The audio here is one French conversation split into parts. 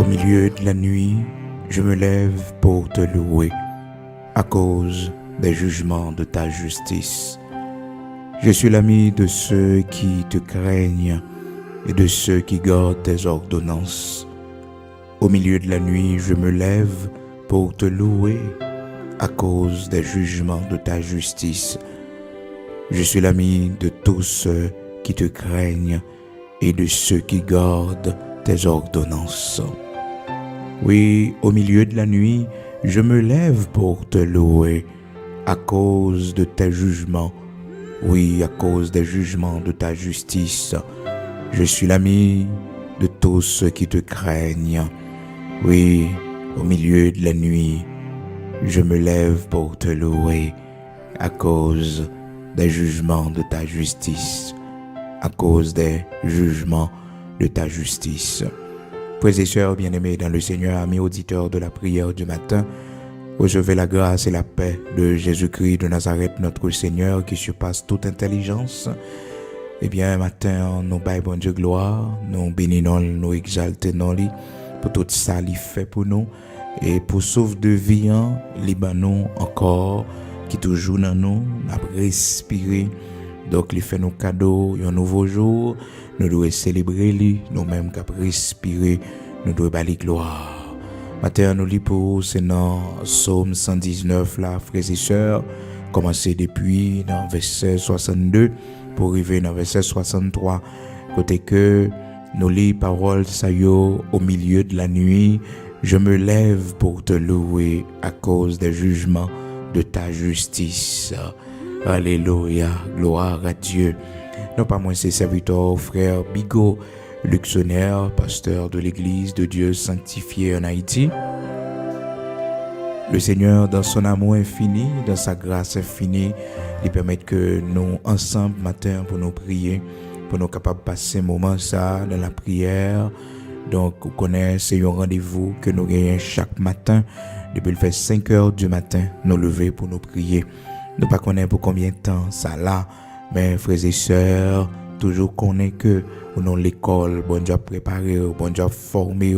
milieu de la nuit, je me lève pour te louer, à cause des jugements de ta justice. Je suis l'ami de ceux qui te craignent et de ceux qui gardent tes ordonnances. Au milieu de la nuit, je me lève pour te louer, à cause des jugements de ta justice. Je suis l'ami de tous ceux qui te craignent et de ceux qui gardent tes ordonnances. Oui, au milieu de la nuit, je me lève pour te louer, à cause de tes jugements. Oui, à cause des jugements de ta justice. Je suis l'ami de tous ceux qui te craignent. Oui, au milieu de la nuit, je me lève pour te louer, à cause des jugements de ta justice. À cause des jugements de ta justice. Frères et sœurs bien-aimés dans le Seigneur, amis auditeurs de la prière du matin, recevez la grâce et la paix de Jésus-Christ de Nazareth, notre Seigneur, qui surpasse toute intelligence. Eh bien, matin, nous baillons bon Dieu gloire, nous bénissons, nous exaltons lui pour tout ça qu'il fait pour nous et pour sauve de vie, nous encore, qui toujours dans nous, nous respirer. Donc, il fait nos cadeaux, un nouveau jour, nous devons célébrer lui, nous-mêmes qui respirer, nous devons bâtir gloire. Matin, nous lisons pour c'est dans Psaume 119, là, frères et sœurs, commencer depuis dans verset 62 pour arriver dans verset 63, côté que nous lisons parole ça yo au milieu de la nuit, je me lève pour te louer à cause des jugements de ta justice. Alléluia, gloire à Dieu. Non pas moins ses serviteurs, frère Bigot, Luxonnaire, pasteur de l'église de Dieu sanctifié en Haïti. Le Seigneur, dans son amour infini, dans sa grâce infinie, lui permet que nous, ensemble, matin, pour nous prier, pour nous capables de passer un moment ça dans la prière. Donc, vous connaissez, c'est un rendez-vous que nous gagnons chaque matin. Depuis le fait 5 heures du matin, nous lever pour nous prier. Nous ne connaissons pas pour combien de temps ça là, mais frères et sœurs, toujours connaît que nous l'école, bon Dieu préparé, bon Dieu formé,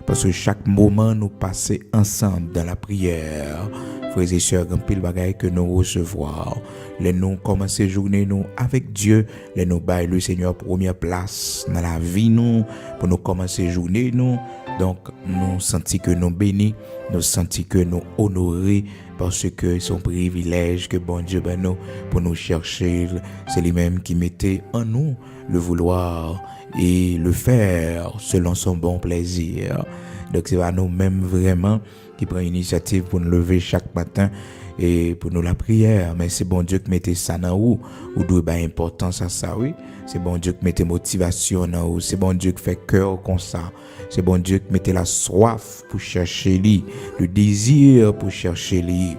parce que chaque moment nous passer ensemble dans la prière. Frères et sœurs, grand pile bagaille que nous recevoir. Les nous commencer journée nous avec Dieu, les nous bailler le Seigneur première place dans la vie nous pour nous commencer journée nous. Donc nous sentir que nous bénis, nous sentir que nous honorés parce que son privilège que bon Dieu ben nous pour nous chercher, c'est lui-même qui mettait en nous le vouloir et le faire selon son bon plaisir. Donc c'est à nous-mêmes vraiment qui prend l'initiative pour nous lever chaque matin et pour nous la prière. Mais c'est bon Dieu qui mettait ça dans où doit ben importance à ça, oui. C'est bon Dieu qui mettait motivation dans où. C'est bon Dieu qui fait cœur comme ça. C'est bon Dieu qui mettait la soif pour chercher lui, le désir pour chercher lui.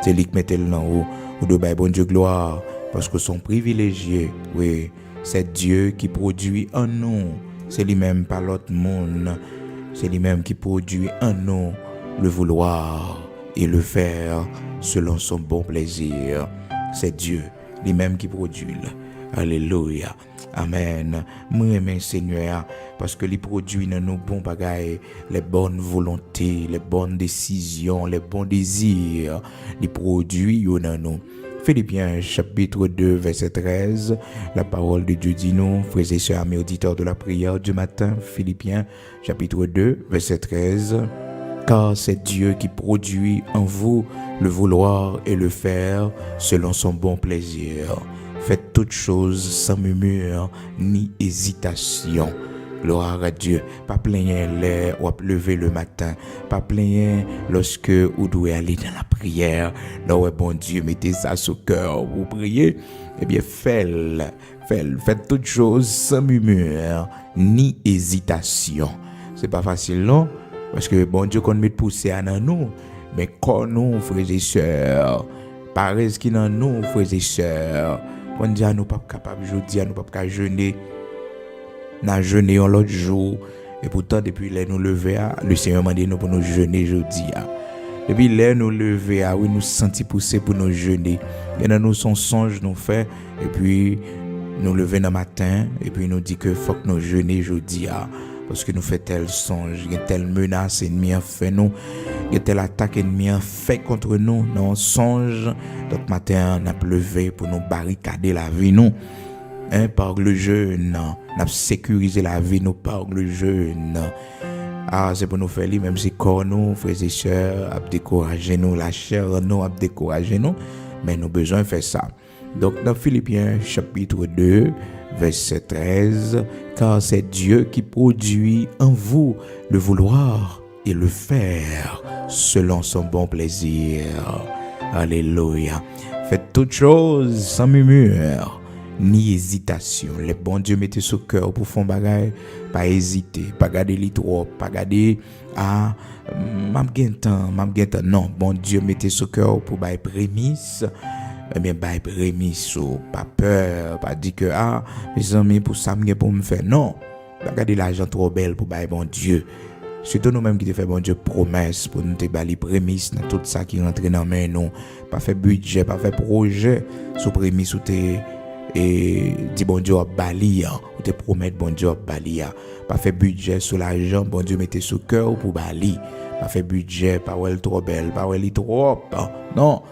C'est lui qui mettait le dans où. Ou doit ben bon Dieu gloire parce que son privilégié, oui, c'est Dieu qui produit en nous. C'est lui-même pas l'autre monde. C'est lui-même qui produit en nous le vouloir et le faire selon son bon plaisir. C'est Dieu lui-même qui produit. Alléluia. Amen. Moi aime Seigneur parce que il produit dans nos bons bagailles, les bonnes volontés, les bonnes décisions, les bons désirs. Il produit dans nous. Philippiens chapitre 2 verset 13, la parole de Dieu dit nous, frères et sœurs, amis auditeurs de la prière du matin, Philippiens chapitre 2 verset 13, car c'est Dieu qui produit en vous le vouloir et le faire selon son bon plaisir. Faites toutes choses sans murmure ni hésitation. Gloire à Dieu. Pas plaigner l'air ou lever le matin. Pas plaigner lorsque vous devez aller dans la prière. Là où bon Dieu, mettez ça sous cœur. Vous priez. Eh bien, faites toutes choses sans murmure ni hésitation. C'est pas facile, non? Parce que bon Dieu, qu'on met pousser à nous. Mais quand nous, frères et sœurs, pareil ce qui dans nous, frères et sœurs, on dit à nous pas capables, je dis à nous pas jeûner. N'a jeûné l'autre jour et pourtant depuis là nous lever le Seigneur m'a dit nous pour nous jeûner jeudi depuis là nous lever oui nous sentir pousser pour nous jeûner et dans nous son songe nous fait et puis nous lever dans matin et puis nous dit que faut que nous jeûner jeudi parce que nous fait tel songe, il y a telle menace ennemi a fait nous, il y a telle attaque ennemi a fait contre nous, non songe. Donc matin on a levé pour nous barricader la vie nous. Par le jeûne, on a sécurisé la vie nous par le jeûne. C'est pour nous faire lui, même si corps nous, frères et sœurs, a découragé nous, la chair nous a découragé nous, mais nous avons besoin de faire ça. Donc dans Philippiens chapitre 2, verset 13, car c'est Dieu qui produit en vous le vouloir et le faire selon son bon plaisir. Alléluia. Faites toutes choses sans murmure ni hésitation. Les bons Dieu mettez sur cœur pour faire bagaille, pas hésiter, pas garder les trop, pas garder m'am gen temps, non, bon Dieu mettez sur cœur pour bailler prémisse. Bien bailler prémisse, pas peur, pas dire que mes amis pour ça pour me faire, non. Pas garder l'argent trop belle pour bailler bon Dieu. Surtout nous-mêmes qui te fait bon Dieu promesse pour nous te bali prémisse dans tout ça qui rentre dans main nous, pas fait budget, pas fait projet sous prémisse ou te et dit bon Dieu bali ou te promettre bon Dieu bali pas fait budget sur l'argent bon Dieu mettez sous cœur pour bali pas fait budget pas well trop belle pas well trop non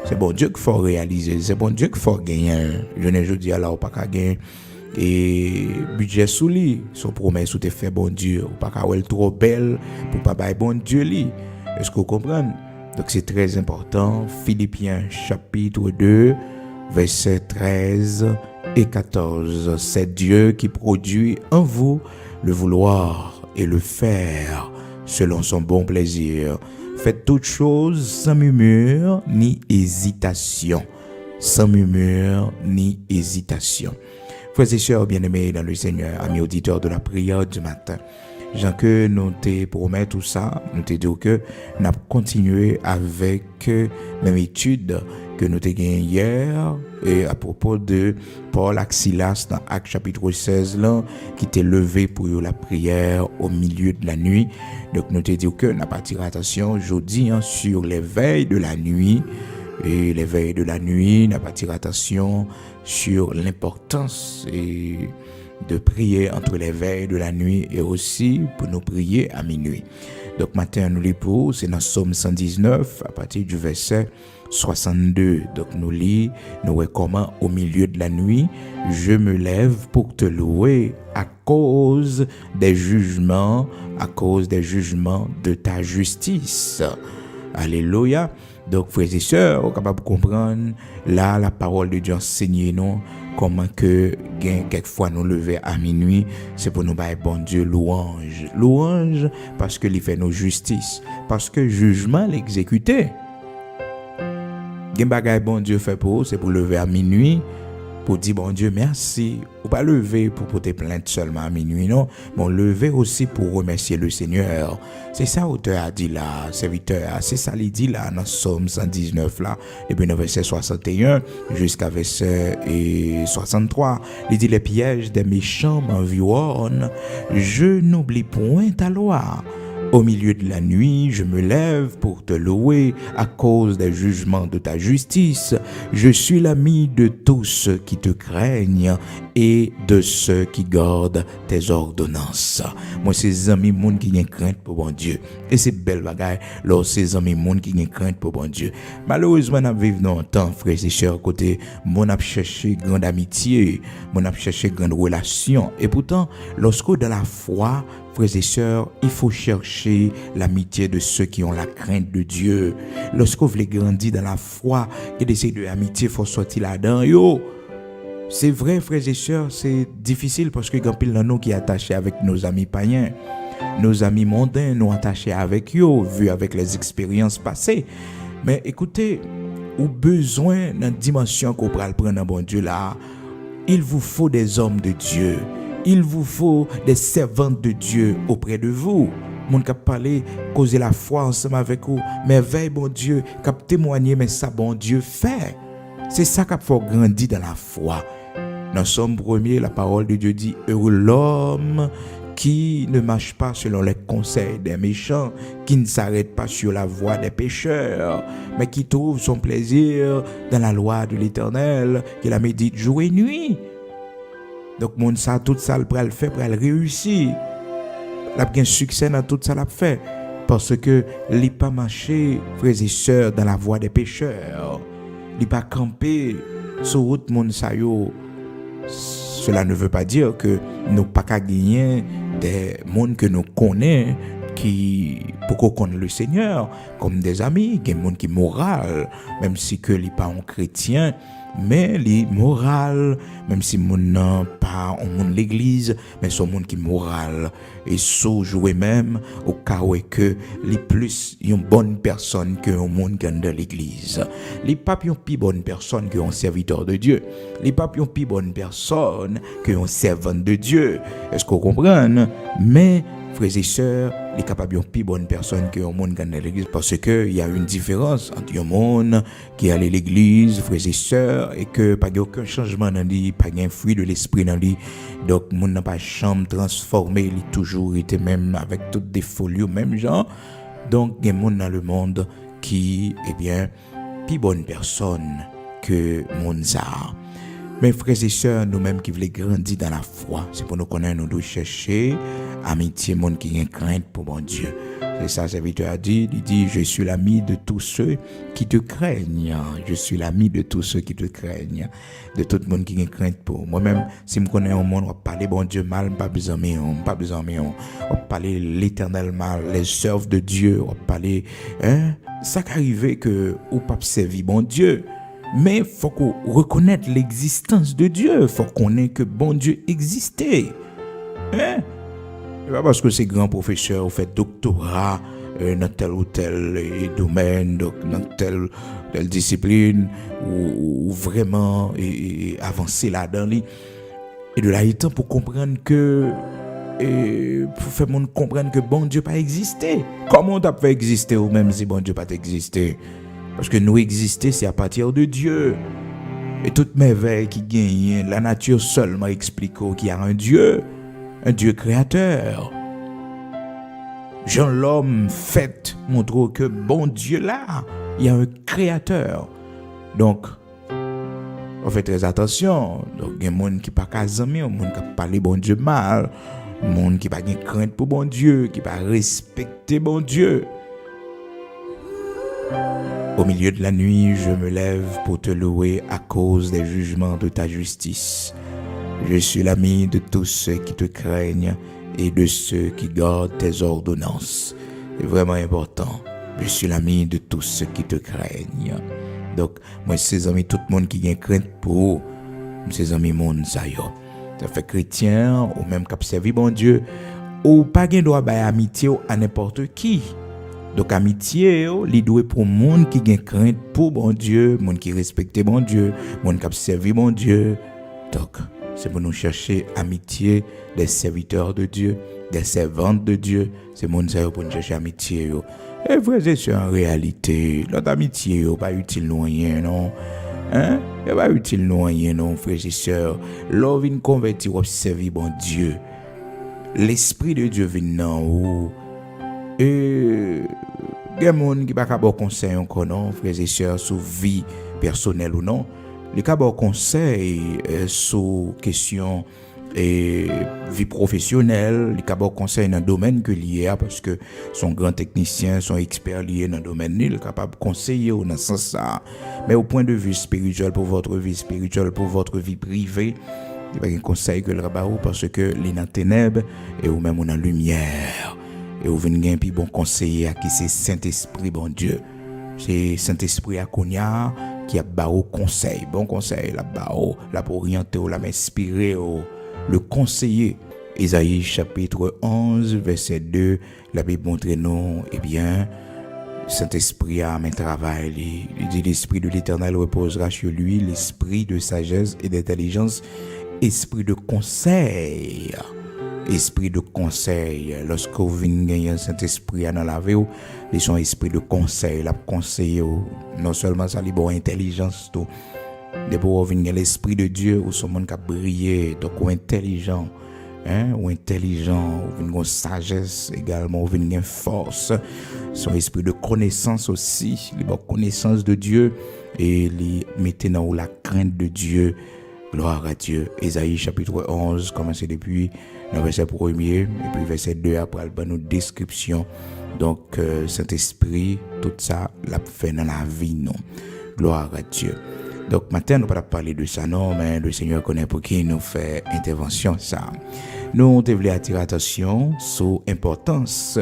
c'est bon Dieu qu'il faut réaliser c'est bon Dieu qu'il faut gagner je ne dis alors pas qu'à gagner et budget sous lui son promesse ou te fait bon Dieu ou pas qu'à well trop belle pour pas bailler bon Dieu lui est-ce que vous comprenez donc c'est très important Philippiens chapitre 2 versets 13 et 14. C'est Dieu qui produit en vous le vouloir et le faire selon son bon plaisir. Faites toutes choses sans murmure ni hésitation. Sans murmure ni hésitation. Frères et sœurs bien-aimés dans le Seigneur, amis auditeurs de la prière du matin, Jean que nous te promet tout ça, nous te dit que nous avons continué avec même étude que nous avons gagné hier et à propos de Paul Axilas dans Actes chapitre 16 là, qui t'est levé pour la prière au milieu de la nuit. Donc nous te dit que nous avons tiré attention aujourd'hui sur les veilles de la nuit. Et les veilles de la nuit, nous avons tiré attention sur l'importance de prier entre les veilles de la nuit et aussi pour nous prier à minuit. Donc matin nous lisons, c'est dans Psaume 119 à partir du verset 62. Donc nous lisons, nous voyons comment au milieu de la nuit, je me lève pour te louer à cause des jugements de ta justice. Alléluia. Donc frères et sœurs, on est capable de comprendre là la parole de Dieu enseigne nous comment que quelquefois nous lever à minuit, c'est pour nous bailler bon Dieu louange parce que il fait nos justice, parce que jugement l'exécuter. Gen bagay bon Dieu fait pour c'est pour lever à minuit pour dire bon Dieu merci, ou pas lever pour porter plainte seulement à minuit non, mais lever aussi pour remercier le Seigneur. C'est ça auteur a dit là, serviteur, c'est ça il dit là dans Psaume 119 là, depuis le verset 61 jusqu'à verset 63. Il dit les pièges des méchants m'environnent, je n'oublie point ta loi. Au milieu de la nuit, je me lève pour te louer à cause des jugements de ta justice. Je suis l'ami de tous ceux qui te craignent et de ceux qui gardent tes ordonnances. Moi, c'est amis monde qui ont crainte pour bon Dieu. Et c'est belle bagaille, lors ces amis monde qui ont crainte pour bon Dieu. Malheureusement, nous vivons dans un temps, frères et sœurs, côté, mon a cherché grande amitié, mon a cherché grande relation. Et pourtant, lorsque dans la foi, frères et sœurs, il faut chercher l'amitié de ceux qui ont la crainte de Dieu. Lorsque vous voulez grandir dans la foi et d'essayer de l'amitié, il faut sortir là-dedans. Yo, c'est vrai, frères et sœurs, c'est difficile parce que il y a pile de nous qui est attaché avec nos amis païens, nos amis mondains, nous attachés avec eux, vu avec les expériences passées. Mais écoutez, au besoin d'une dimension qu'on peut prendre dans bon Dieu là, il vous faut des hommes de Dieu. Il vous faut des servantes de Dieu auprès de vous. Mon cap parler, causer la foi ensemble avec vous. Mais veille bon Dieu, cap témoigner, mais ça bon Dieu fait. C'est ça qu'il faut grandir dans la foi. Dans Psaume 1er, la parole de Dieu dit, heureux l'homme qui ne marche pas selon les conseils des méchants, qui ne s'arrête pas sur la voie des pécheurs, mais qui trouve son plaisir dans la loi de l'Éternel, qui la médite jour et nuit. Donc, mon ça, tout ça, le fait pour réussir. l'a bien succès dans tout ça l'a fait parce que il pas marché frères et sœurs dans la voie des pécheurs, il pas campé sur route monde ça yo. Cela ne veut pas dire que nous pas qu'à gagner des mondes que nous connaissons qui pour connaître le Seigneur comme des amis, des monde qui moral même si que li pas un chrétien mais li moral même si mon nan pas en monde l'église mais son monde qui moral et so jouer même au cas où que li plus une bonne personne que un monde qui dans l'église, li pas une plus bonne personne que un serviteur de Dieu, li pas une plus bonne personne que un servant de Dieu. Est-ce qu'on comprend? Mais frères et sœurs, les capables de plus bonne personne que un monde qui est dans l'église parce que il y a une différence entre un monde qui est à l'église, frères et sœurs, et que pas aucun changement dans lui, pas un fruit de l'esprit dans lui. Donc monde n'a pas chambre transformé, il toujours été même avec toutes des folies même genre. Donc il y a monde dans le monde qui plus bonne personne que monde ça. Mes frères et sœurs, nous-mêmes qui voulons grandir dans la foi, c'est pour nous connaître, nous devons chercher amitié, monde qui a crainte pour mon Dieu. C'est ça, serviteur a dit, il dit, je suis l'ami de tous ceux qui te craignent. Je suis l'ami de tous ceux qui te craignent. De tout le monde qui a crainte pour moi-même. Si je connais un monde, on va parler bon Dieu mal, pas besoin de on va parler l'éternel mal, les œuvres de Dieu, on va parler, ça qu'arrive que, ou pas servir bon Dieu. Mais il faut qu'on reconnaisse l'existence de Dieu. Il faut qu'on connaisse que bon Dieu existait. C'est pas parce que c'est grand professeur, fait doctorat dans tel ou tel domaine, dans telle discipline, ou vraiment avancer là-dedans. Et de là, il est temps pour comprendre que, pour faire monde comprendre que bon Dieu pas existé. Comment t'as fait exister ou même si bon Dieu pas existé? Parce que nous exister, c'est à partir de Dieu. Et toute merveille qui gagne, la nature seulement explique qu'il y a un Dieu créateur. Jean l'homme fait montre que bon Dieu là, il y a un créateur. Donc, on fait très attention. Donc, il y a des gens qui ne sont pas amis, des gens qui parlent bon Dieu mal, des gens qui n'ont pas crainte pour bon Dieu, qui ne pas respecter bon Dieu. Au milieu de la nuit, je me lève pour te louer à cause des jugements de ta justice. Je suis l'ami de tous ceux qui te craignent et de ceux qui gardent tes ordonnances. C'est vraiment important. Je suis l'ami de tous ceux qui te craignent. Donc, moi, ces amis, tout le monde qui a crainte pour ces amis, monde, ça y est. Ça fait chrétien, ou même qui servi bon Dieu, ou pas de droit amitié à n'importe qui. Donc amitié, li doit pour monde qui gagne crainte pour bon Dieu, monde qui respecte bon Dieu, monde qui servi bon Dieu. Donc c'est pour nous chercher amitié des serviteurs de Dieu, des servantes de Dieu. C'est monde ça pour nous chercher amitié. Et frères c'est en réalité, notre amitié pas utile nous rien non. Et pas utile nous rien non frères et sœurs. L'on vient convertir ou servir bon Dieu. L'esprit de Dieu vient dans vous. Et il y a des gens qui ne sont pas bon conseil encore non, frères et sœurs, sur vie personnelle ou non. Les cas bon conseil sur question et vie professionnelle, les cas bon conseil dans le domaine que lié parce que sont grands techniciens, sont experts liés dans le domaine, ils sont capables de conseiller dans ce sens ça. Mais au point de vue spirituel pour votre vie spirituelle, pour votre vie privée, il n'y a pas de conseil que le rabat parce que les dans ténèbres et ou même dans lumière. Et vous venez un bon conseiller qui c'est Saint-Esprit bon Dieu. C'est Saint-Esprit à Konya qui a bao conseil, bon conseil la bao, la pour orienter ou la m'inspirer le conseiller. Isaïe chapitre 11 verset 2, la Bible montre nous Saint-Esprit a un travail, il dit l'esprit de l'Éternel reposera sur lui, l'esprit de sagesse et d'intelligence, esprit de conseil. Esprit de conseil, lorsque vous venez gagner un Saint-Esprit dans la vie, ils sont esprit de conseil, la conseiller, non seulement ça, bon intelligence, tout. De pour venir l'esprit de Dieu, ou son monde qui a brillé, donc ou intelligent, ou intelligent, ou une sagesse également, ou une force, son esprit de connaissance aussi, les bonnes connaissances de Dieu, et les mettez dans la crainte de Dieu. Gloire à Dieu. Ésaïe chapitre 11, commencé depuis le verset 1er, et puis verset 2 après, il nous description. Donc, Saint-Esprit, tout ça, l'a fait dans la vie, non. Gloire à Dieu. Donc, maintenant, nous ne pouvons pas parler de ça, non, mais le Seigneur connaît pour qui nous fait intervention, ça. Nous devons attirer attention sur l'importance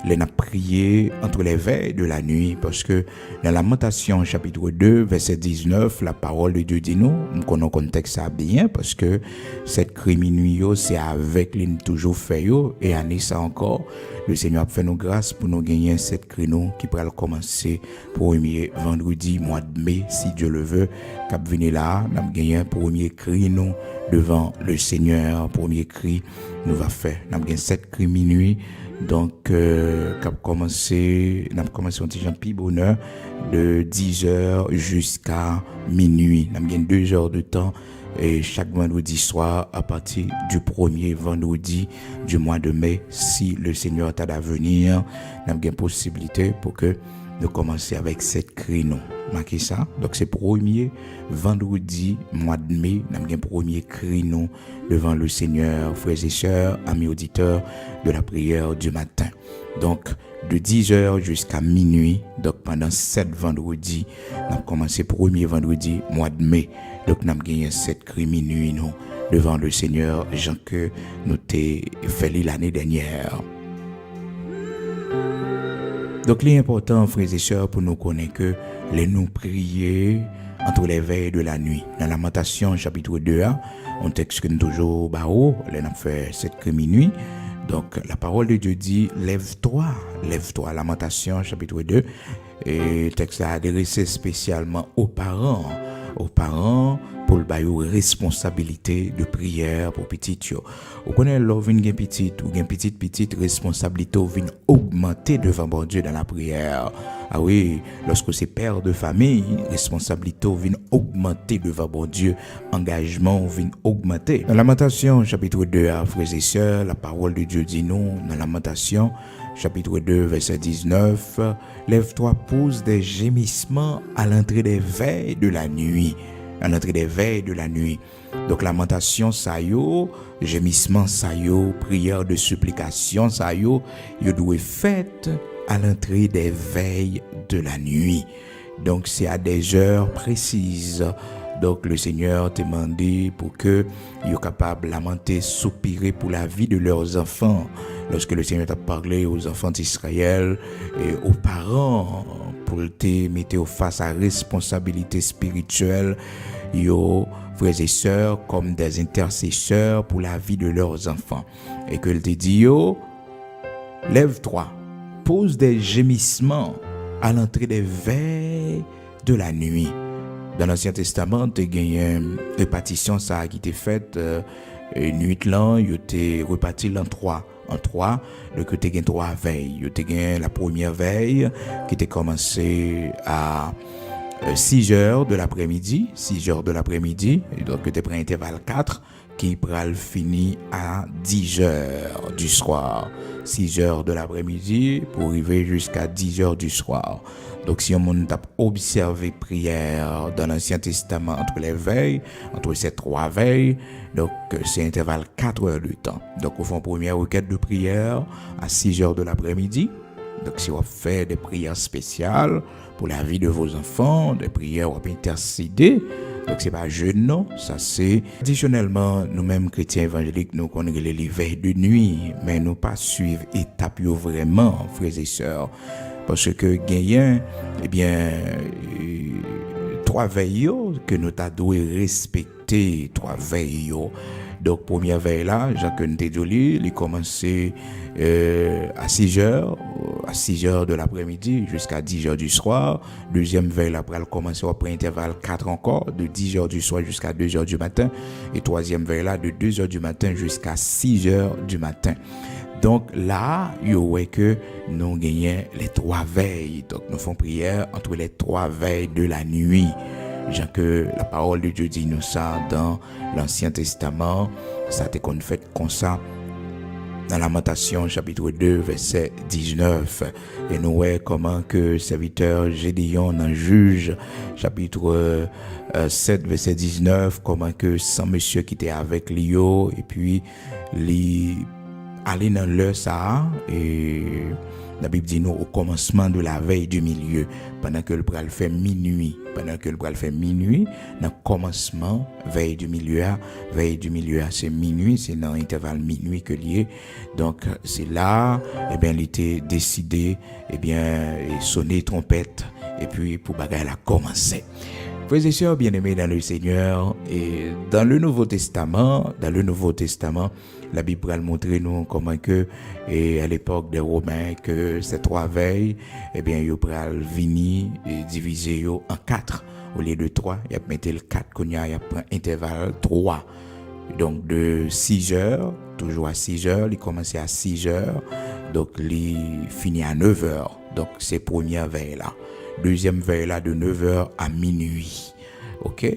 les n'a prié entre les veilles de la nuit, parce que dans Lamentation chapitre 2 verset 19, la parole de Dieu dit nous connaissons le contexte ça bien, parce que cette minuit c'est avec lui toujours fait et année ça encore le Seigneur a fait nous grâce pour nous gagner cette créneau qui pourra commencer premier vendredi mois de mai si Dieu le veut, cap venir là nous gagner un premier créneau devant le Seigneur. Premier cri nous va faire nous gagner 7 cris minuit. Donc, cap commencé un petit Jean-Pierre Bonheur de 10h jusqu'à minuit. Nous avons 2 heures de temps et chaque vendredi soir à partir du premier vendredi du mois de mai, si le Seigneur t'a à venir, nous avons possibilité pour que nous commencer avec cette créneau. Marquez ça. Donc, c'est premier vendredi mois de mai, nous avons premier créneau devant le Seigneur, frères et sœurs, amis auditeurs de la prière du matin. Donc, de 10h jusqu'à minuit, donc pendant 7 vendredis, nous avons commencé premier vendredi mois de mai. Donc, nous avons gagné 7 cris minuit nous, devant le Seigneur, Jean que nous t'ai fait l'année dernière. Donc, l'important, frères et sœurs, pour nous connaître que les nous prier entre les veilles de la nuit. Dans Lamentation chapitre 2, on texte que nous toujours haut, les nous fait 7 cris minuit. Donc, la parole de Dieu dit, lève-toi, lève-toi. Lamentation chapitre 2, et le texte a adressé spécialement aux parents pour le bailler responsabilité de prière pour petit yo. Vous connaissez l'ouvre une petite ou une petite responsabilité ou vient augmenter devant bon Dieu dans la prière. Ah oui, lorsque c'est père de famille, responsabilité vient augmenter devant bon Dieu, engagement vient augmenter. Dans Lamentation chapitre 2, frères et sœurs, la parole de Dieu dit nous dans Lamentation chapitre 2 verset 19, lève-toi, pousse des gémissements à l'entrée des veilles de la nuit. À l'entrée des veilles de la nuit. Donc, lamentation, ça yo, gémissement, ça yo, prière de supplication, ça yo doit fait à l'entrée des veilles de la nuit. Donc, c'est à des heures précises. Donc, le Seigneur t'a demandé pour que soient capables de lamenter, soupirer pour la vie de leurs enfants. Lorsque le Seigneur t'a parlé aux enfants d'Israël et aux parents, pour te mettre face à responsabilité spirituelle, yo, frères et sœurs, comme des intercesseurs pour la vie de leurs enfants. Et que te dit, yo, lève-toi, pose des gémissements à l'entrée des veilles de la nuit. Dans l'Ancien Testament, tu as gagné une répartition ça qui était faite nuit là, il était reparti en trois. Donc tu as gagné 3 veilles. Tu as gagné la première veille qui était commencée à 6h de l'après-midi, et donc tu as pris un intervalle 4 qui pral fini à 10h du soir. 6h de l'après-midi pour arriver jusqu'à 10h du soir. Donc si on a observé prière dans l'Ancien Testament entre les veilles, entre ces 3 veilles, donc c'est intervalle 4 heures de temps. Donc on fait une première requête de prière à 6h de l'après-midi. Donc si on fait des prières spéciales pour la vie de vos enfants, des prières où on peut intercéder, donc c'est pas jeune non, ça c'est additionnellement nous-mêmes chrétiens évangéliques nous connaissons les veilles de nuit, mais nous pas suivre étape vraiment, frères et sœurs, parce que gagnant eh bien 3 veilles que nous t'a dû respecter, 3 veilles. Donc première veille là, Jacques Ntedjoli, il commençait à 6h de l'après-midi jusqu'à 10h du soir. Deuxième veille après elle commençait après intervalle 4 encore, de 10h du soir jusqu'à 2h du matin, et troisième veille là de 2h du matin jusqu'à 6h du matin. Donc là, il y aurait que nous gagnons les 3 veilles. Donc nous faisons prière entre les 3 veilles de la nuit. Jean que la parole de Dieu dit nous ça dans l'Ancien Testament, ça t'est qu'on fait comme ça dans Lamentation chapitre 2 verset 19 et nous voyons comment que serviteur Gédéon dans Juge chapitre 7 verset 19 comment que 100 monsieur qui était avec Lio et puis li aller dans l'heure ça et la Bible dit nous au commencement de la veille du milieu pendant que le pral fait minuit dans le commencement veille du milieu c'est minuit, c'est dans l'intervalle minuit que lié donc c'est là il était décidé sonner trompette et puis pour bagarre la commencer. Frères et sœurs bien-aimés dans le Seigneur, et dans le Nouveau Testament, la Bible va montrer nous comment que, et à l'époque des Romains, que ces 3 veilles, ils pral venir et diviser en 4 au lieu de 3. Il y a mis le 4 qu'on y a pris intervalle 3. Donc de 6 heures, toujours à 6 heures, il commence à 6 heures, donc il finit à 9 heures. Donc c'est première veille là. Deuxième veille là de 9h à minuit. OK?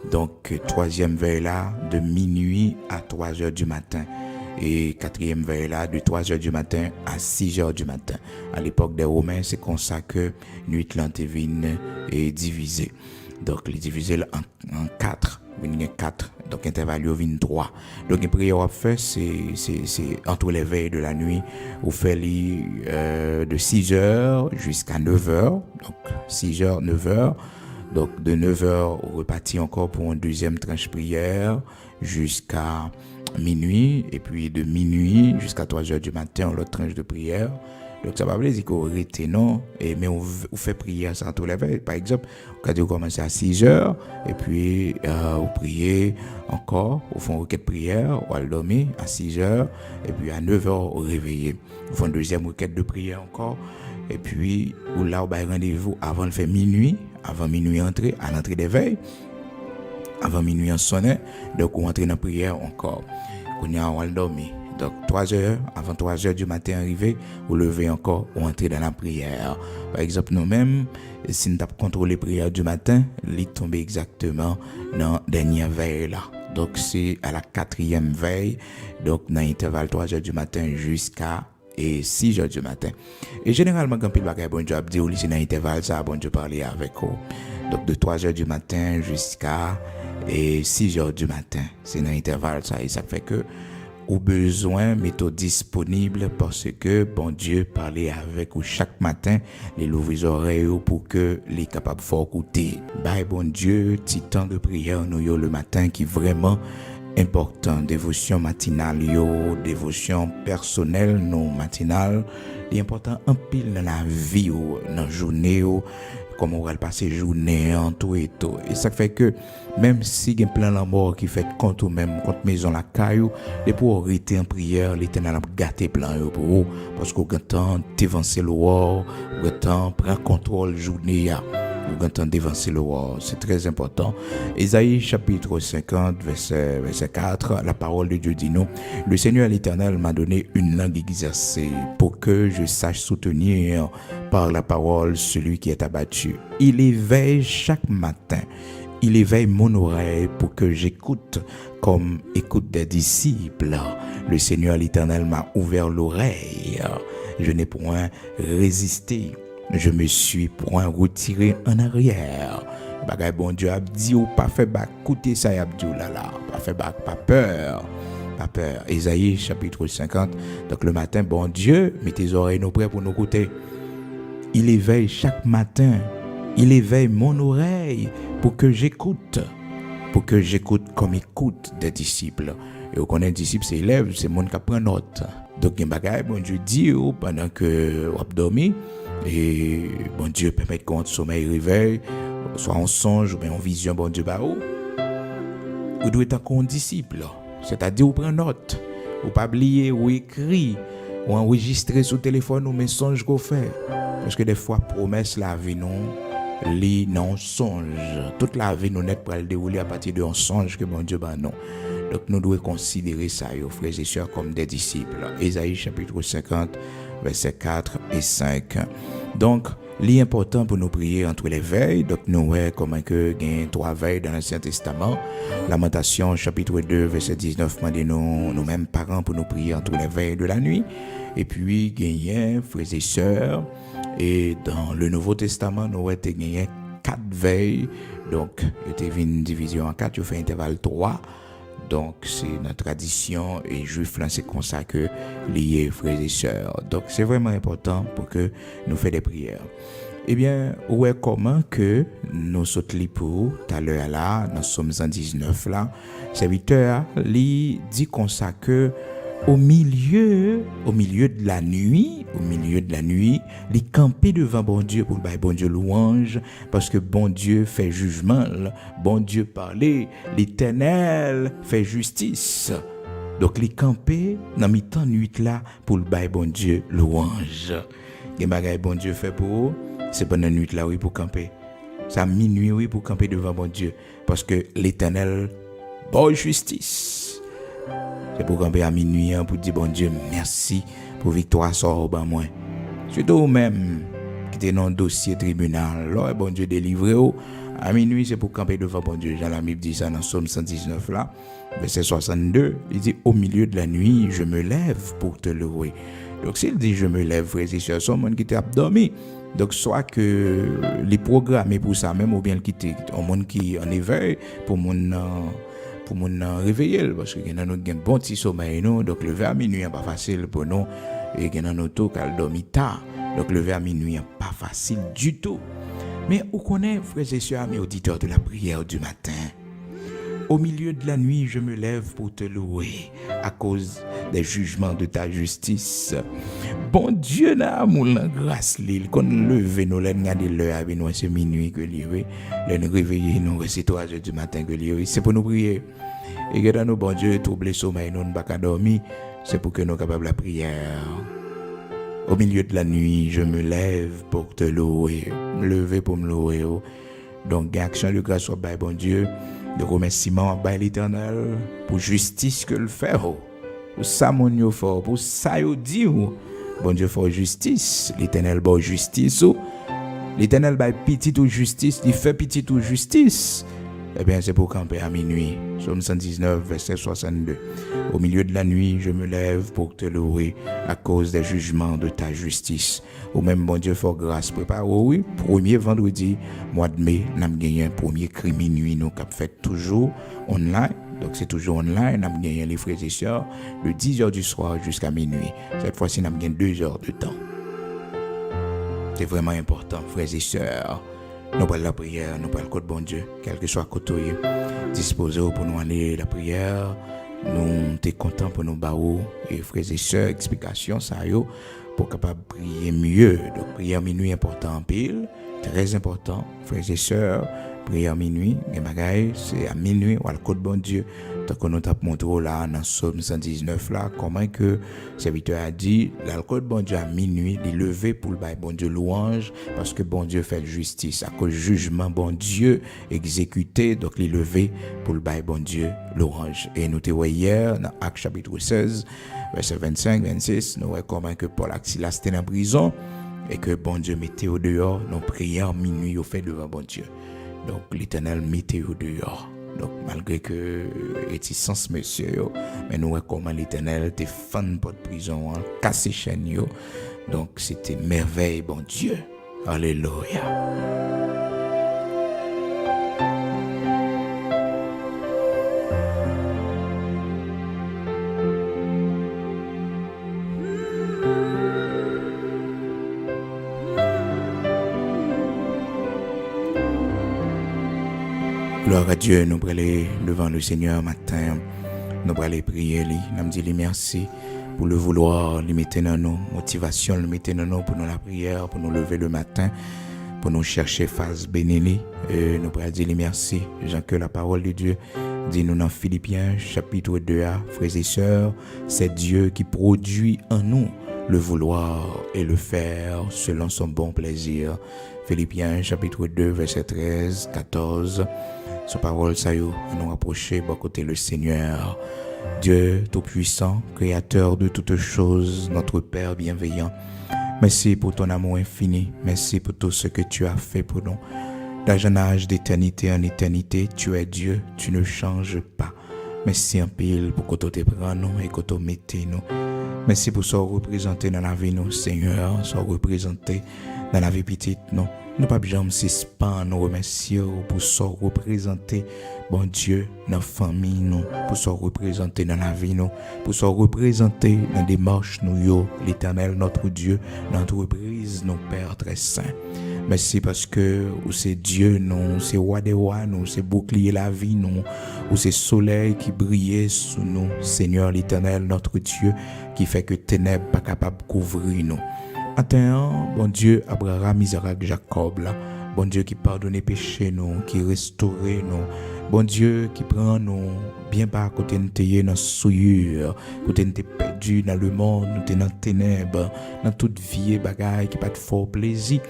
Donc troisième veille là de minuit à 3h du matin. Et quatrième veille là de 3h du matin à 6h du matin. À l'époque des Romains, c'est comme ça que nuit l'antevine est divisée. Donc il est divisé en 4. Il y a 4. Donc intervalle 23. Donc une prière à faire c'est entre les veilles de la nuit on fait de 6h jusqu'à 9h. Donc 6h 9h. Donc de 9h on repartit encore pour une deuxième tranche prière jusqu'à minuit et puis de minuit jusqu'à 3h du matin l'autre tranche de prière. Donc ça va veut dire qu'on rete non mais on fait prière sans tous les veilles. Par exemple, quand on commence à 6h et puis on prie encore, on fait une requête prière, on va dormir à 6h et puis à 9h on réveille. On fait une deuxième requête de prière encore et puis on là on va rendez-vous avant de faire minuit, avant minuit entrer à l'entrée des veilles. Avant minuit en sonne, donc on entre dans la prière encore. On y a on va dormir. Donc 3h, avant 3h du matin arrivé, vous levez encore, ou entrez dans la prière. Par exemple, nous-mêmes, si nous avons contrôlé la prière du matin, il tombe exactement dans la dernière veille là. Donc c'est à la 4e veille, donc dans l'intervalle 3h du matin jusqu'à 6h du matin. Et généralement, quand il y a bon Dieu, c'est dans l'intervalle ça, bon Dieu parler avec vous. Donc de 3h du matin jusqu'à 6h du matin, c'est dans l'intervalle ça. Et ça fait que au besoin méthode disponible parce que bon Dieu parlait avec vous chaque matin les ouvrir oreilles pour que les capables fort écouter. Bye bon Dieu, petit temps de prière nous le matin qui vraiment important, dévotion matinale dévotion personnelle non matinale, l'important en pile dans la vie dans journée comment on va passer journée en tout et tout. Et ça fait que même si il y a plein la mort qui fait contre ou même contre maison la caillou, les pour arrêter en prière, l'Éternel a gâté plein pour vous parce qu'au temps t'avancer le roi, au temps prend contrôle journée au temps d'avancer le roi, c'est très important. Ésaïe chapitre 50 verset 4, la parole de Dieu dit nous, le Seigneur l'Éternel m'a donné une langue exercée pour que je sache soutenir par la parole celui qui est abattu. Il éveille chaque matin. Il éveille mon oreille pour que j'écoute comme écoute des disciples. Le Seigneur l'Éternel m'a ouvert l'oreille. Je n'ai point résisté. Je me suis point retiré en arrière. Bagay bon Dieu a dit ou pas fait bak écoutez ça a dit là pas fait bak pas peur. Ésaïe chapitre 50. Donc le matin bon Dieu met tes oreilles nous prêts pour nous écouter. Il éveille chaque matin. Il éveille mon oreille pour que j'écoute comme écoute des disciples. Et on connaît disciples c'est élèves, c'est monde qui prend note. Donc un bagay bon Dieu dit pendant que on dormi et bon Dieu permet qu'on sommeil réveille soit en songe ou bien en vision bon Dieu ou doit être un disciple, c'est-à-dire ou prend note ou pas oublier ou écrit ou enregistrer sur téléphone ou message qu'on fait parce que des fois promesse la vie non li non songe toute la vie nous n'est pas le dérouler à partir d'un songe que bon Dieu non. Donc nous devons considérer ça frères et sœurs comme des disciples. Ésaïe chapitre 50 versets 4 et 5. Donc L'important pour nous prier entre les veilles, donc nous voyons comment que il y a 3 veilles dans l'Ancien Testament. Lamentation chapitre 2 verset 19 demande nous mêmes parents pour nous prier entre les veilles de la nuit. Et puis il y a frères et sœurs, et dans le Nouveau Testament nous voyons qu'il y a 4 veilles, donc il y a une division en 4, il fait intervalle 3. Donc, c'est notre tradition et juif là, c'est comme ça que liés frères et sœurs. Donc, c'est vraiment important pour que nous fassions des prières. Eh bien, où est comment que nous sautons pour tout à l'heure là, dans Somme 119 là, serviteur lui dit comme ça que au milieu de la nuit, il campait devant bon Dieu pour le bon Dieu louange, parce que bon Dieu fait jugement, bon Dieu parlait, l'Éternel fait justice. Donc il campait dans mi-temps nuit là pour le bon Dieu louange. Les bagages bon Dieu fait pour eux, c'est pendant la nuit là oui pour camper. Ça minuit oui pour camper devant bon Dieu, parce que l'Éternel bon justice. C'est pour camper à minuit pour dire bon Dieu merci pour victoire sort au bas moi. Surtout même qui était dans le dossier tribunal, là bon Dieu délivré à minuit c'est pour camper devant bon Dieu. Jean la Bible dit ça dans Somme 119 là, verset 62, il dit au milieu de la nuit, je me lève pour te louer. Donc s'il dit je me lève, frères et sœurs, son monde qui t'a dormi. Donc soit que les programmés pour ça même ou bien qui était un monde qui en éveil pour mon réveiller parce que nous avons un bon petit sommeil nous, donc lever à minuit n'est pas facile pour nous et nous avons auto qu'à dormir tard, donc lever à minuit n'est pas facile du tout. Mais on connaît frères et sœurs, mes auditeurs de la prière du matin, au milieu de la nuit je me lève pour te louer à cause des jugements de ta justice. Bon Dieu n'a moulin grâce l'île qu'on lever nous regarder l'heure avec nous c'est minuit que lié nous réveiller nous c'est 3 heures du matin que lié c'est pour nous prier et que dans nous bon Dieu troubler sommeil nous pas qu'à dormir c'est pour que nous capables la prière. Au milieu de la nuit je me lève pour te louer, me lever pour me louer. Donc action de grâce au bon Dieu, de remerciement à l'Éternel pour justice que le fait. Pour ça mon fort, pour ça yo dit bon Dieu fait justice, l'Éternel bon justice, l'Éternel bail petit ou justice, il fait petit ou justice. Eh bien c'est pour camper à minuit. Somme 119 verset 62. Au milieu de la nuit, je me lève pour te louer à cause des jugements de ta justice. Ou même bon Dieu fait grâce, prépare oui, premier vendredi mois de mai, n'a gagné un premier crime minuit nous qu'a fait toujours online. Donc c'est toujours online, nous avons gagné les frères et sœurs de 10h du soir jusqu'à minuit. Cette fois-ci, nous avons gagné 2 heures de temps. C'est vraiment important, frères et sœurs. Nous prenons la prière, nous prenons le code bon Dieu, quel que soit le côté, disposé pour nous aller la prière. Nous sommes contents pour nous baou et frères et sœurs, explication ça yo pour capable prier mieux. Donc prière minuit important en pile, très important, frères et sœurs. Prière minuit, c'est à minuit, ou à le code bon Dieu. Donc, on t'a montré là, dans Somme 119 là, comment que le serviteur a dit, là, le code bon Dieu à minuit, il est levé pour le bon Dieu louange, parce que bon Dieu fait justice. À cause jugement, bon Dieu exécuté, donc il est levé pour le bon Dieu louange. Et nous t'avons hier, dans Actes chapitre 16, verset 25-26, nous voyons comment que Paul Silas était en prison, et que bon Dieu mettait au dehors, nos prières minuit, au fait devant bon Dieu. Donc l'Éternel mettait au dehors. Donc malgré que réticence monsieur, mais nous voyons comment l'Éternel était fan pour de prison, cassé chaîne. Donc c'était merveille, bon Dieu. Alléluia. Gloire à Dieu, nous allons devant le Seigneur matin, nous allons prier, nous disons merci pour le vouloir, lui mettre dans nos motivations, lui mettre dans nous pour nous la prière, pour nous lever le matin, pour nous chercher face bénie. Nous allons dire merci, Jean, que la parole de Dieu dit nous dans Philippiens chapitre 2, frères et sœurs, c'est Dieu qui produit en nous le vouloir et le faire selon son bon plaisir. Philippiens chapitre 2, verset 13, 14. Sa parole, ça y est, nous rapprocher, côté le Seigneur, Dieu Tout-Puissant, Créateur de toutes choses, notre Père bienveillant. Merci pour ton amour infini. Merci pour tout ce que tu as fait pour nous. Dans un âge d'éternité en éternité, tu es Dieu, tu ne changes pas. Merci en pile pour que tu te prends nous et que tu mettes nous. Merci pour ce représenté dans la vie nous, Seigneur, ce représenté dans la vie petite nous. Nous pas besoin de suspendre, nous remercions pour ce représenté, bon Dieu, dans la famille nous, pour ce représenté dans la vie nous, pour ce représenté dans la démarche nous, l'Éternel, notre Dieu, dans l'entreprise, nos Pères très saints. Merci parce que c'est Dieu, nous, c'est roi des rois, nous, c'est bouclier la vie, nous, ou c'est soleil qui brillait sous nous, Seigneur l'Éternel, notre Dieu, qui fait que ténèbres pas capable de couvrir nous. Attends, bon Dieu, Abraham, Isaac, Jacob, là, bon Dieu qui pardonne péché nous, qui restaure nous, bon Dieu qui prend nous bien par côté nous t'ayé dans souillure, côté nous t'es perdu dans le monde, nous t'es dans ténèbres, dans toute vie et bagaille qui pas de fort plaisir.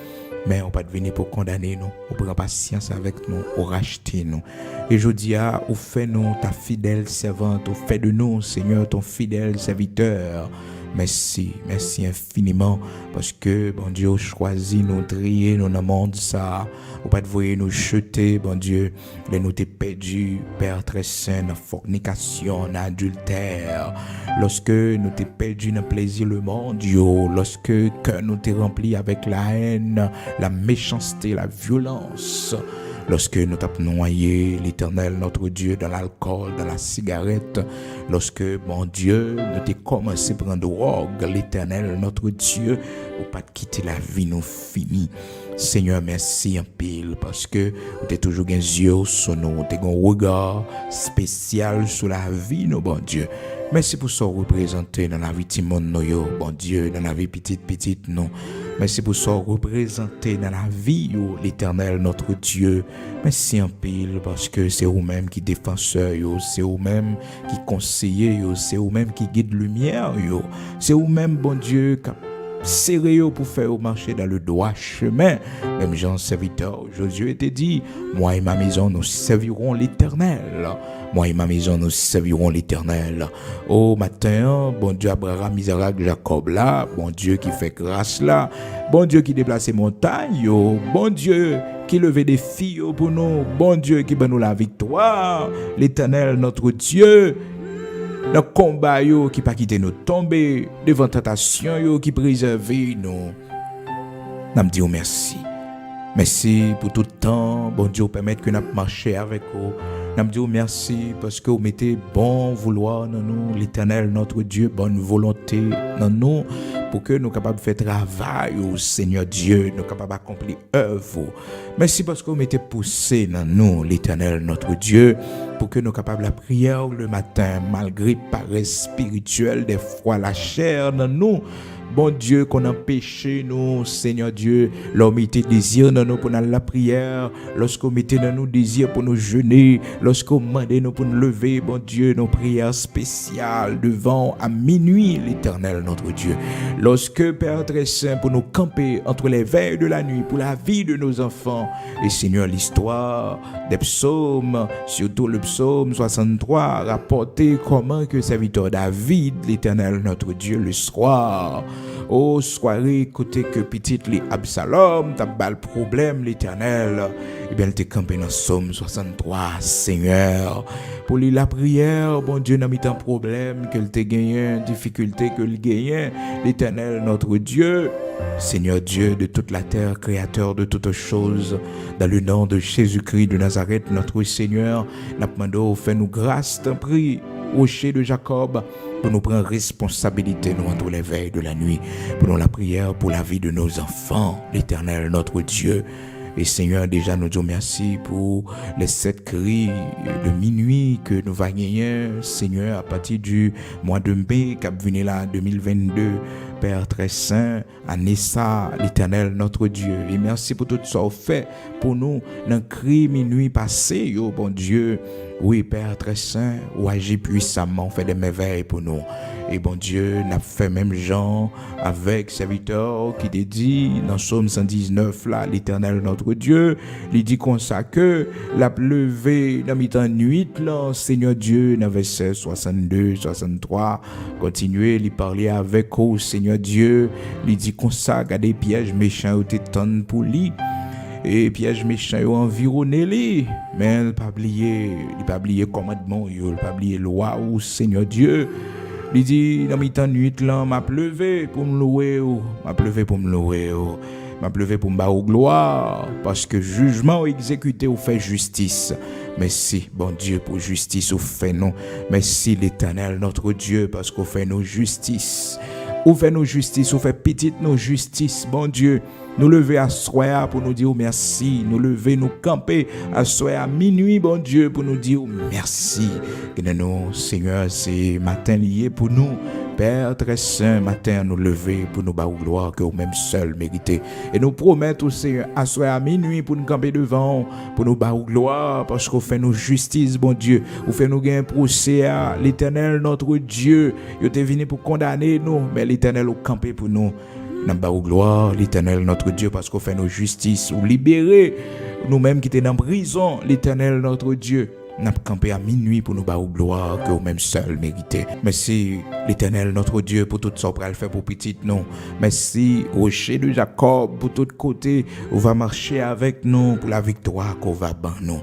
Mais on pas venir pour condamner nous, on prend patience avec nous, on racheter nous. Et je dis à, ou fait nous ta fidèle servante, ou fait de nous, Seigneur, ton fidèle serviteur. Merci, merci infiniment parce que, bon Dieu, vous choisi nous trier nous dans le monde ça. Ou pas de voyer nous jeter, bon Dieu, les nous t'es perdus, Père très saint, dans fornication, dans adultère. Lorsque nous t'es perdus dans plaisir le monde, lorsque cœur nous t'es rempli avec la haine, la méchanceté, la violence. Lorsque nous t'avons noyé l'Éternel, notre Dieu, dans l'alcool, dans la cigarette, lorsque, mon Dieu, nous t'es commencé à prendre drogue, l'Éternel, notre Dieu, ou pas de quitter la vie, nous fini. Seigneur, merci en pile, parce que tu es toujours un yeux sur nous, tu as un regard spécial sur la vie, nous, bon Dieu. Merci pour ça représenter dans la vie de monde, bon Dieu, dans la vie petite, non. Merci pour ça représenter dans la vie, l'Éternel, notre Dieu. Merci en pile, parce que c'est vous-même qui défenseur, c'est vous-même qui conseiller, c'est vous-même qui guide lumière, c'est vous-même, bon Dieu, qui sérieux pour faire marcher dans le droit chemin. Même Jean serviteur Josué était dit, moi et ma maison nous servirons l'Éternel. Moi et ma maison nous servirons l'Éternel. Au matin, bon Dieu Abraham, Isaac, Jacob là, bon Dieu qui fait grâce là, bon Dieu qui déplace les montagnes, bon Dieu qui levait des filles pour nous, bon Dieu qui donne nous la victoire, l'Éternel notre Dieu. Le combat qui pas quitter nous tomber devant tentation qui préserve nous. Nous disons merci. Merci pour tout le temps. Bon Dieu, permettre que nous marchions avec vous. Nous disons merci parce que vous mettez bon vouloir dans nous, l'Éternel, notre Dieu, bonne volonté dans nous, pour que nous soyons capables de faire travail au Seigneur Dieu, nous soyons capables d'accomplir œuvre. Merci parce que vous mettez poussé dans nous, l'Éternel, notre Dieu, pour que nous soyons capables de la prière le matin, malgré paresse spirituelle, des fois la chair dans nous. Bon Dieu, qu'on empêche nous, Seigneur Dieu, l'homme mettez désir dans nous pour la prière, lorsqu'on mettez dans nous désir pour nous jeûner, lorsqu'on demandez nous pour nous lever, bon Dieu, nos prières spéciales devant à minuit l'Éternel, notre Dieu. Lorsque, Père très saint, pour nous camper entre les veilles de la nuit, pour la vie de nos enfants, et Seigneur, l'histoire des psaumes, surtout le psaume 63, rapporté comment que serviteur David, l'Éternel, notre Dieu, le soir, oh, soirée, côté que petite les Absalom, t'as pas le problème, l'Éternel. Eh bien, elle t'est campé dans Psaume 63, Seigneur. Pour lui, la prière, bon Dieu, n'a mis un problème, qu'elle t'ait gagné, difficulté qu'elle gagne, l'Éternel, notre Dieu. Seigneur Dieu de toute la terre, créateur de toutes choses, dans le nom de Jésus-Christ de Nazareth, notre Seigneur, n'a demandé, fais-nous grâce, t'en prie, rocher de Jacob, pour nous prendre responsabilité, nous, entre les veilles de la nuit, pour nous la prière, pour la vie de nos enfants, l'Éternel, notre Dieu. Et Seigneur, déjà nous disons merci pour les 7 cris de minuit que nous va gagner, Seigneur, à partir du mois de mai, qui a venu là, 2022, Père très saint, année ça, l'Éternel, notre Dieu. Et merci pour tout ça fait pour nous, dans le cri minuit passé, yo, bon Dieu. Oui, Père très saint, ou agit puissamment, fait des merveilles pour nous. Et bon Dieu, n'a fait même Jean avec serviteur qui te dit dans Psaume 119 là, l'Éternel notre Dieu, il dit comme ça que la pleuvé dans mi-temps nuit là, Seigneur Dieu, dans verset 62, 63, continuez, il parlait avec vous, Seigneur Seigneur Dieu, il dit comme ça, regardez pièges méchants ou t'étonne pour lui. Et pièges méchants ont environné lui, mais il pas oublié commandement, il pas oublié loi ou Seigneur Dieu. Il dit dans mi-temps nuit là, m'a pleuvé pour me louer, m'a pleuvé pour me louer, m'a pleuvé pour me battre gloire, parce que jugement exécuté ou fait justice. Merci, bon Dieu, pour justice ou fait nous. Merci l'Éternel, notre Dieu, parce qu'on fait nos justice. Ou fait nos justice, ou fait petite nos justice, bon Dieu. Nous lever à soir pour nous dire merci. Nous lever, nous camper à soir à minuit, bon Dieu, pour nous dire merci. Que nous, Seigneur, c'est matin lié pour nous. Père très saint, matin nous lever pour nous battre gloire que vous-même seul méritez. Et nous promettons, Seigneur, à soir à minuit pour nous camper devant, pour nous battre gloire, parce qu'on fait nos justice, bon Dieu. Vous fait nous gagner un procès à l'Éternel, notre Dieu. Il est venu pour condamner nous, mais l'Éternel a campé pour nous. Nous avons gloire, l'Éternel, notre Dieu, parce qu'on fait nos justices, ou libérer nous-mêmes qui étaient dans la prison, l'Éternel, notre Dieu. Nous avons campé à minuit pour nous battre gloire que vous-même seul méritez. Merci, l'Éternel, notre Dieu, pour tout ça qu'on va faire pour petit nous. Merci, rocher de Jacob, pour tout côté, on va marcher avec nous pour la victoire qu'on va ban nous.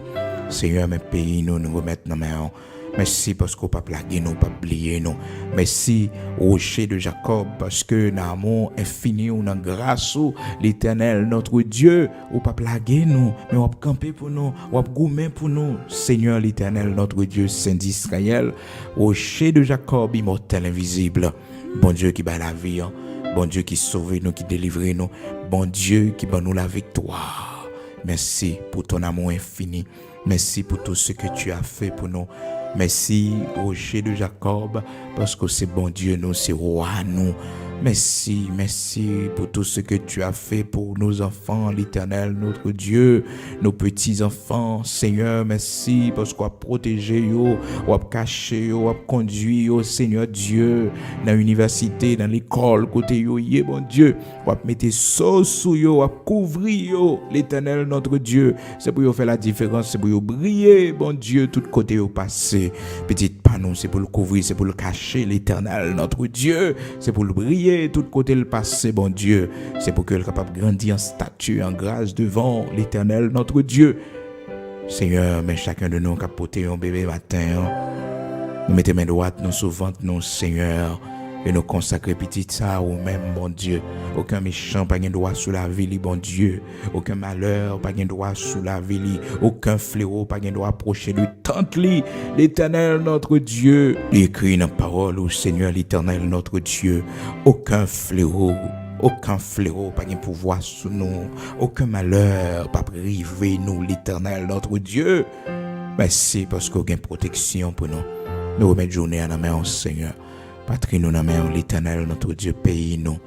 Seigneur, mes pays, nous remettons dans main. Merci parce qu'on ne peut pas plaguer nous, pas oublier nous. Merci, rocher de Jacob, parce que dans l'amour infini ou dans la grâce, l'Éternel, notre Dieu, on ne peut pas plaguer nous, mais on va camper pour nous, on va goumer pour nous. Seigneur, l'Éternel, notre Dieu, Saint d'Israël, rocher de Jacob, immortel, invisible. Bon Dieu qui bat la vie, bon Dieu qui sauve nous, qui délivre nous, bon Dieu qui bat nous la victoire. Merci pour ton amour infini. Merci pour tout ce que tu as fait pour nous. Merci, rocher de Jacob, parce que c'est bon Dieu, nous, c'est roi, nous. Merci pour tout ce que tu as fait pour nos enfants, l'Éternel, notre Dieu, nos petits-enfants. Seigneur, merci parce qu'on a protégé, on a caché, on a conduit, Seigneur Dieu, dans l'université, dans l'école, côté bon Dieu, on a mettre sauce sur on a couvrir, l'Éternel, notre Dieu. C'est pour faire la différence, c'est pour briller, bon Dieu, tout côté au passé. Petite panneau, c'est pour le couvrir, c'est pour le cacher, l'Éternel, notre Dieu, c'est pour le briller. Tout côté le passé, bon Dieu, c'est pour que le capable grandir en statut, en grâce devant l'Éternel, notre Dieu. Seigneur, mais chacun de nous qui a porté un bébé matin, nous mettons main droite, nous sauvons, nous, Seigneur, et nous consacrer petit ça au même, bon Dieu. Aucun méchant, pas de droit sous la vie, bon Dieu. Aucun malheur, pas de droit sous la vie. Aucun fléau, pas de droit approcher de tente l'Éternel, notre Dieu. Écrit dans la parole, au Seigneur, l'Éternel, notre Dieu. Aucun fléau, pas de pouvoir sous nous. Aucun malheur, pas priver nous, l'Éternel, notre Dieu. Merci parce qu'il y a une protection pour nous. Nous remettons journée à la main, Seigneur. Patrie nous dans la main, l'Éternel, notre Dieu, pays nous.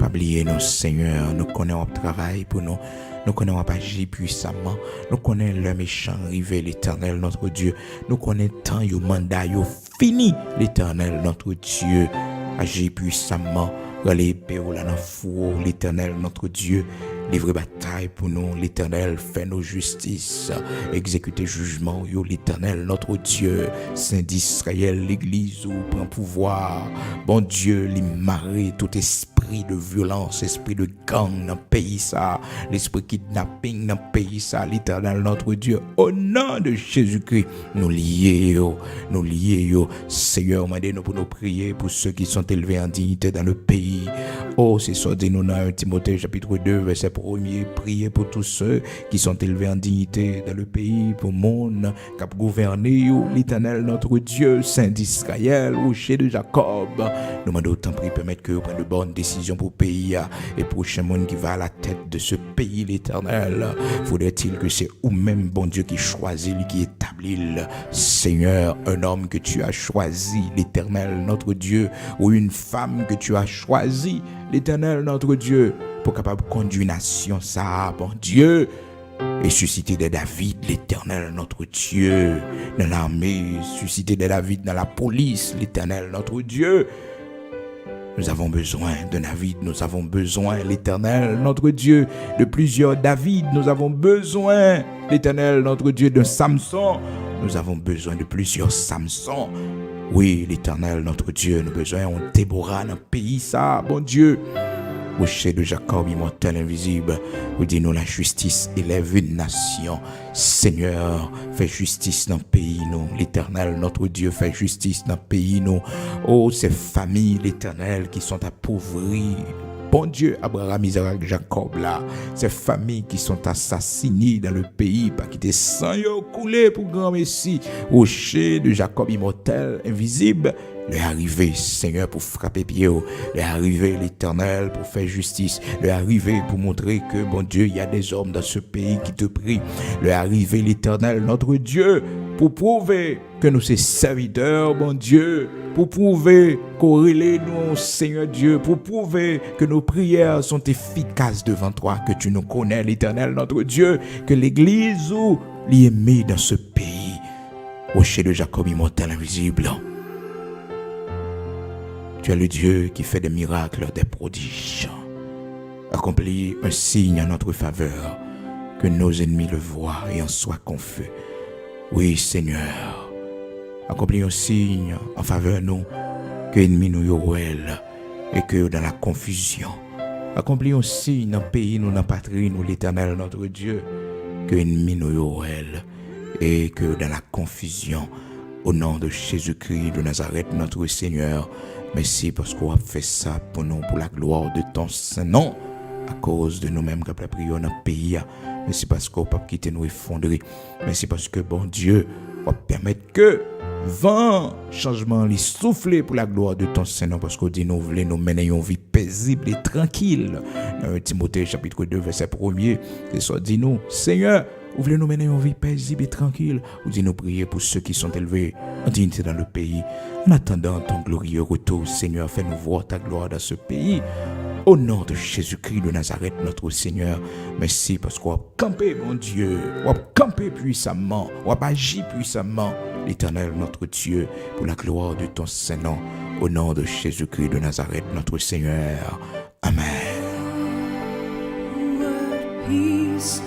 Pas oublier nous, Seigneur. Nous connaissons notre travail pour nous. Nous connaissons pas agir puissamment. Nous connaissons le méchant arrivé, l'Éternel, notre Dieu. Nous connaissons tant le mandat, fini, l'Éternel, notre Dieu. Agir puissamment. Relais l'épée ou la four, l'Éternel, notre Dieu. Livrer bataille pour nous, l'Éternel, fait nos justices, exécuter jugement, yo, l'Éternel, notre Dieu, Saint d'Israël, l'Église, où prend pouvoir, bon Dieu, les marrer tout esprit de violence, esprit de gang dans le pays, ça, l'esprit kidnapping dans le pays, ça, l'Éternel, notre Dieu, au nom de Jésus-Christ, nous liés, Seigneur, mandez-nous pour nous prier pour ceux qui sont élevés en dignité dans le pays. Oh, c'est ça, dis-nous dans 1 Timothée chapitre 2, verset 1er, priez pour tous ceux qui sont élevés en dignité dans le pays, pour le monde, qui a gouverné, l'Éternel, notre Dieu, Saint d'Israël, rocher de Jacob. Nous demandons autant prier, permettre que vous preniez de bonnes décisions pour le pays, et pour prochain monde qui va à la tête de ce pays, l'Éternel. Faudrait-il que c'est vous-même, bon Dieu, qui choisit, qui établit, Seigneur, un homme que tu as choisi, l'Éternel, notre Dieu, ou une femme que tu as choisi, l'Éternel, notre Dieu, pour capable conduire une nation, ça, bon Dieu, et susciter des David, l'Éternel, notre Dieu, dans l'armée, susciter des David dans la police, l'Éternel, notre Dieu. Nous avons besoin de David, nous avons besoin, l'Éternel, notre Dieu, de plusieurs David, nous avons besoin, l'Éternel, notre Dieu, de Samson, nous avons besoin de plusieurs Samson. Oui, l'Éternel, notre Dieu, nous besoin, on Déborah dans le pays, ça, bon Dieu. Rocher de Jacob, immortel, invisible, vous dites nous la justice élève une nation. Seigneur, fais justice dans le pays, nous. L'Éternel, notre Dieu, fait justice dans le pays, nous. Oh, ces familles, l'Éternel, qui sont appauvries. Bon Dieu, Abraham, Isaac, Jacob, là, ces familles qui sont assassinées dans le pays, pas qui des sang coulé pour grand Messie. Rocher de Jacob, immortel, invisible. Le arrivé, Seigneur, pour frapper pied. Le arrivé, l'Éternel, pour faire justice. Le arrivé, pour montrer que, bon Dieu, il y a des hommes dans ce pays qui te prient. Le arrivé, l'Éternel, notre Dieu, pour prouver que nous sommes serviteurs, bon Dieu. Pour prouver qu'on relaie nous, Seigneur Dieu. Pour prouver que nos prières sont efficaces devant toi. Que tu nous connais, l'Éternel, notre Dieu. Que l'Église ou l'aimée dans ce pays. Rocher de Jacob, immortel, invisible. Tu es le Dieu qui fait des miracles, des prodiges. Accomplis un signe en notre faveur, que nos ennemis le voient et en soient confus. Oui, Seigneur. Accomplis un signe en faveur de nous, que ennemis nous yorwell et que dans la confusion. Accomplis un signe dans le pays, nous, dans la patrie, nous, l'Éternel, notre Dieu, que ennemis nous yorwell et que dans la confusion. Au nom de Jésus-Christ de Nazareth, notre Seigneur, merci parce qu'on a fait ça pour nous, pour la gloire de ton Saint-Nom, à cause de nous-mêmes qui avons prié dans le pays. Merci parce qu'on ne peut pas quitter nous effondrer. Merci parce que, bon Dieu, on va permettre que vent, changement, les souffler pour la gloire de ton Saint-Nom, parce qu'on dit nous voulons nous mener une vie paisible et tranquille. Dans Timothée chapitre 2, verset 1er, c'est ça, dit nous, Seigneur, vous voulez nous mener une vie paisible et tranquille. Vous dites nous prier pour ceux qui sont élevés en dignité dans le pays. En attendant ton glorieux retour, Seigneur, fais-nous voir ta gloire dans ce pays. Au nom de Jésus-Christ de Nazareth, notre Seigneur, merci parce qu'on a campé, mon Dieu. On a campé puissamment. On a agi puissamment. L'Éternel, notre Dieu, pour la gloire de ton Saint-Nom. Au nom de Jésus-Christ de Nazareth, notre Seigneur. Amen. Peace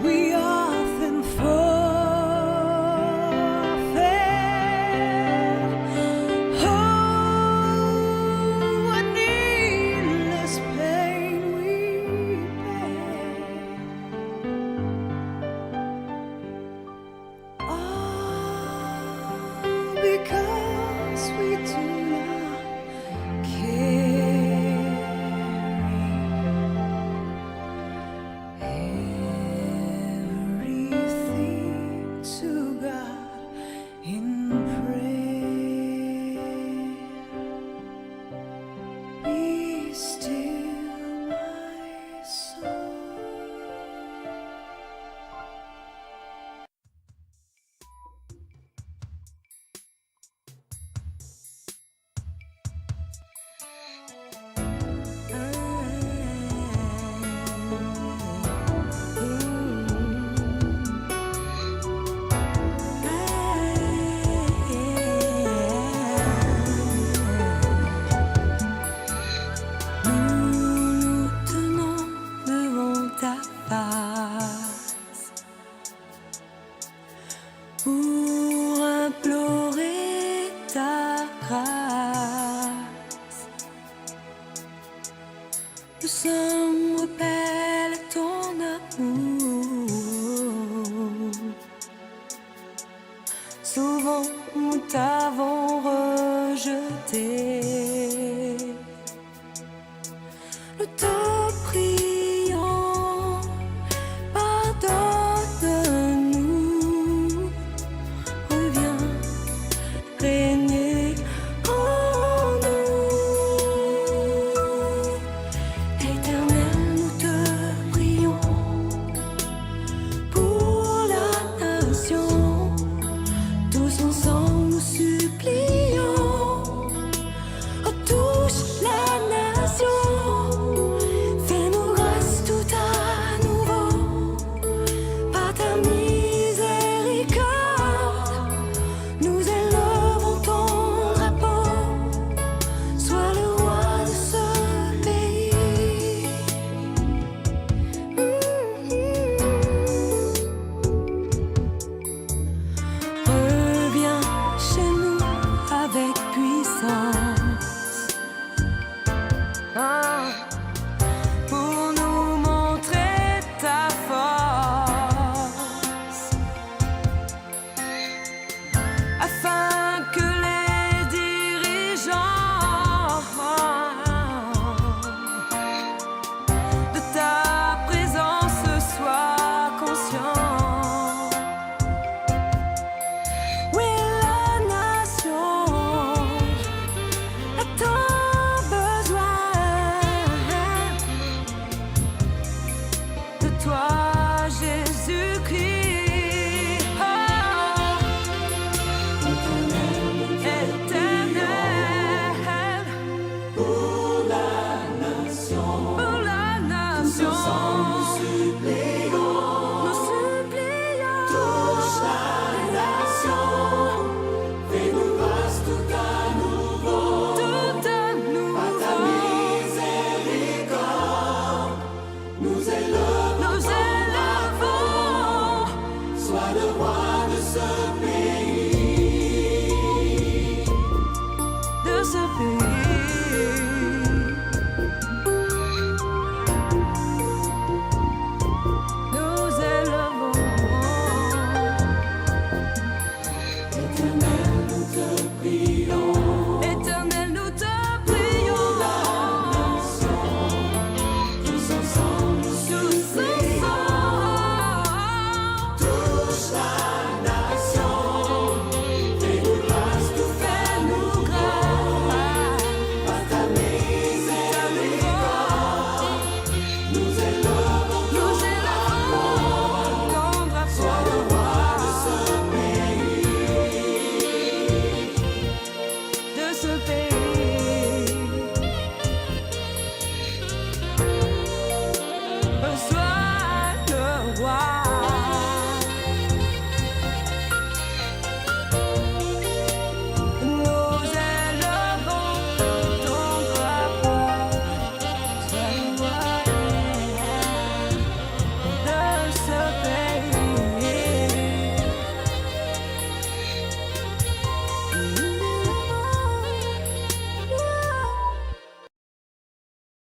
we often forfeit. Oh, what needless pain we bear. All because we do not carry everything to God in prayer. Be still, my soul. Nous nous tenons devant ta face pour implorer ta grâce. Nous sommes rebelles à ton amour. Souvent nous t'avons rejeté. Nous te prions, pardonne-nous. Reviens régner en nous. Éternel, nous te prions pour la nation. Tous ensemble nous supplions. le pays.